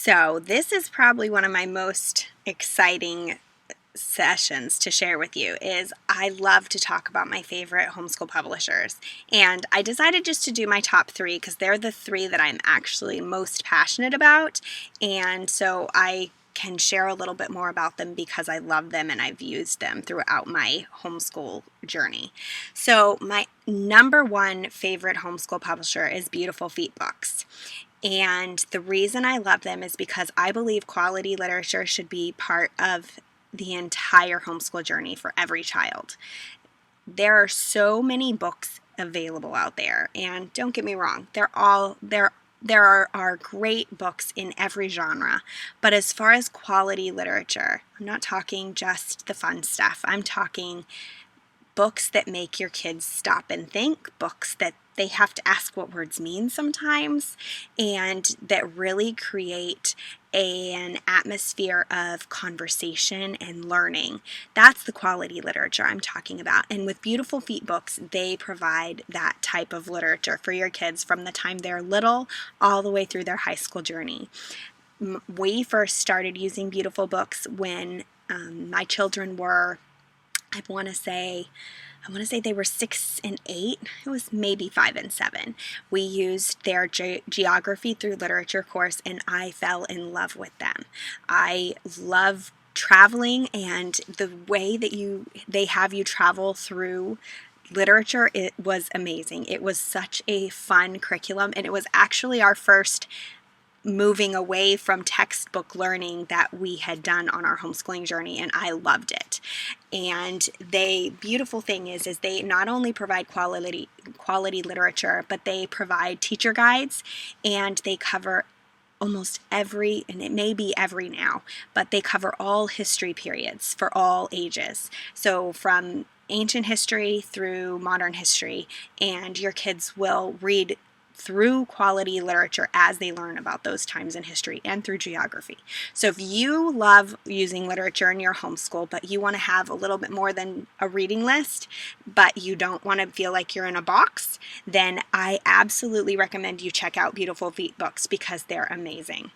So this is probably one of my most exciting sessions to share with you. Is I love to talk about my favorite homeschool publishers, and I decided just to do my top three because they're the three that I'm actually most passionate about, and so I can share a little bit more about them because I love them and I've used them throughout my homeschool journey. So my number one favorite homeschool publisher is Beautiful Feet Books. And the reason I love them is because I believe quality literature should be part of the entire homeschool journey for every child. There are so many books available out there, and don't get me wrong, there are great books in every genre, but as far as quality literature, I'm not talking just the fun stuff. I'm talking books that make your kids stop and think, books that they have to ask what words mean sometimes, and that really create an atmosphere of conversation and learning. That's the quality literature I'm talking about. And with Beautiful Feet Books, they provide that type of literature for your kids from the time they're little all the way through their high school journey. We first started using Beautiful Books when my children were, I want to say they were 6 and 8. It was maybe 5 and 7. We used their geography through literature course, and I fell in love with them. I love traveling, and the way that they have you travel through literature, it was amazing. It was such a fun curriculum, and it was actually our first moving away from textbook learning that we had done on our homeschooling journey, and I loved it. And the beautiful thing is they not only provide quality literature, but they provide teacher guides, and they cover almost every, and it may be every now, but they cover all history periods for all ages. So from ancient history through modern history, and your kids will read through quality literature as they learn about those times in history and through geography. So if you love using literature in your homeschool, but you want to have a little bit more than a reading list, but you don't want to feel like you're in a box, then I absolutely recommend you check out Beautiful Feet Books because they're amazing.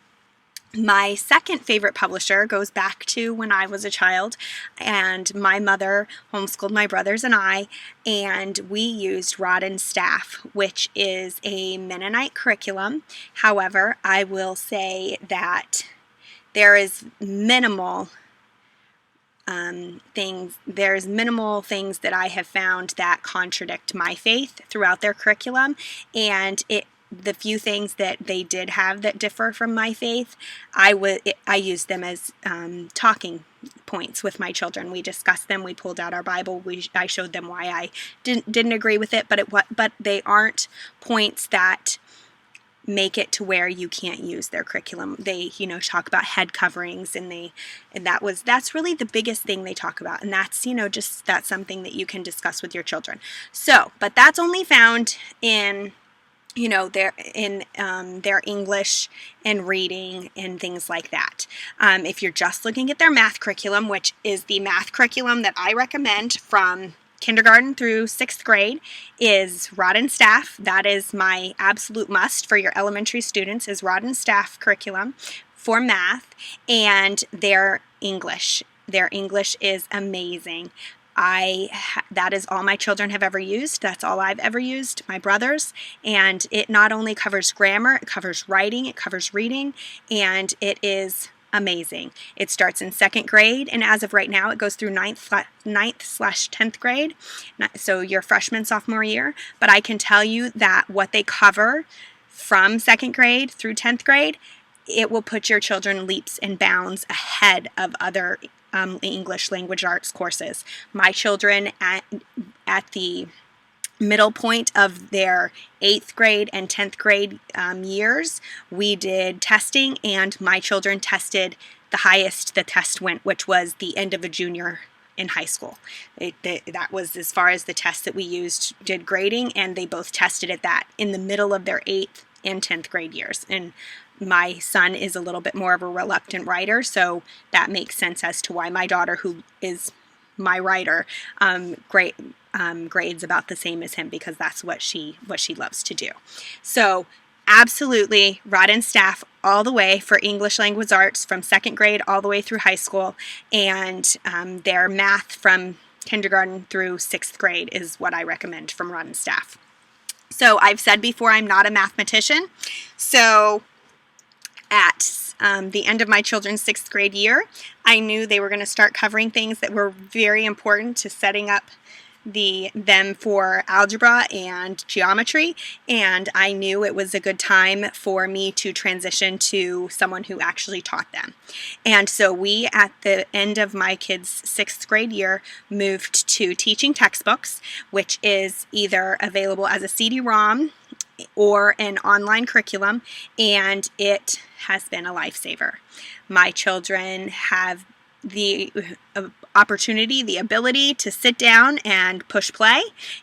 My second favorite publisher goes back to when I was a child, and my mother homeschooled my brothers and I, and we used Rod and Staff, which is a Mennonite curriculum. However, I will say that there is minimal things that I have found that contradict my faith throughout their curriculum, and the few things that they did have that differ from my faith, I used them as talking points with my children. We discussed them. We pulled out our Bible. I showed them why I didn't agree with it, but they aren't points that make it to where you can't use their curriculum. They, talk about head coverings, and that's really the biggest thing they talk about, and that's that's something that you can discuss with your children. So, but that's only found in their English and reading and things like that. If you're just looking at their math curriculum, which is the math curriculum that I recommend from kindergarten through 6th grade, is Rod and Staff. That is my absolute must for your elementary students, is Rod and Staff curriculum for math, and their English. Their English is amazing. That is all my children have ever used. That's all I've ever used, my brothers. And it not only covers grammar, it covers writing, it covers reading, and it is amazing. It starts in 2nd grade, and as of right now, it goes through 9th/10th grade. So your freshman, sophomore year. But I can tell you that what they cover from 2nd grade through 10th grade, it will put your children leaps and bounds ahead of other English language arts courses. My children at the middle point of their 8th grade and 10th grade years, we did testing, and my children tested the highest the test went, which was the end of a junior in high school. That was as far as the test that we used did grading, and they both tested at that in the middle of their 8th and 10th grade years. And my son is a little bit more of a reluctant writer, so that makes sense as to why my daughter, who is my writer, grades about the same as him, because that's what she loves to do. So absolutely, Rod and Staff all the way for English Language Arts from 2nd grade all the way through high school, and their math from kindergarten through 6th grade is what I recommend from Run staff. So I've said before, I'm not a mathematician, so at the end of my children's 6th grade year, I knew they were going to start covering things that were very important to setting up them for algebra and geometry, and I knew it was a good time for me to transition to someone who actually taught them. And so we, at the end of my kids' 6th grade year, moved to teaching textbooks, which is either available as a CD-ROM or an online curriculum, and it has been a lifesaver. My children have the opportunity, the ability to sit down and push play,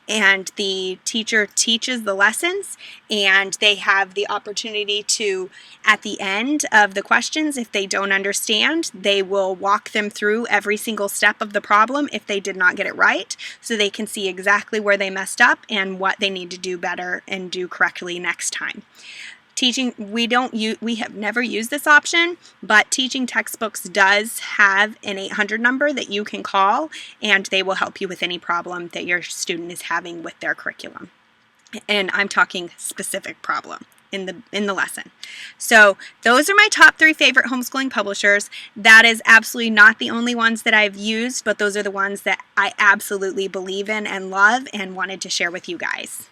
and the teacher teaches the lessons, and they have the opportunity to, at the end of the questions, if they don't understand, they will walk them through every single step of the problem if they did not get it right, so they can see exactly where they messed up and what they need to do better and do correctly next time. Teaching, we have never used this option, but teaching textbooks does have an 800 number that you can call, and they will help you with any problem that your student is having with their curriculum. And I'm talking specific problem in the lesson. So those are my top 3 favorite homeschooling publishers. That is absolutely not the only ones that I've used, but those are the ones that I absolutely believe in and love and wanted to share with you guys.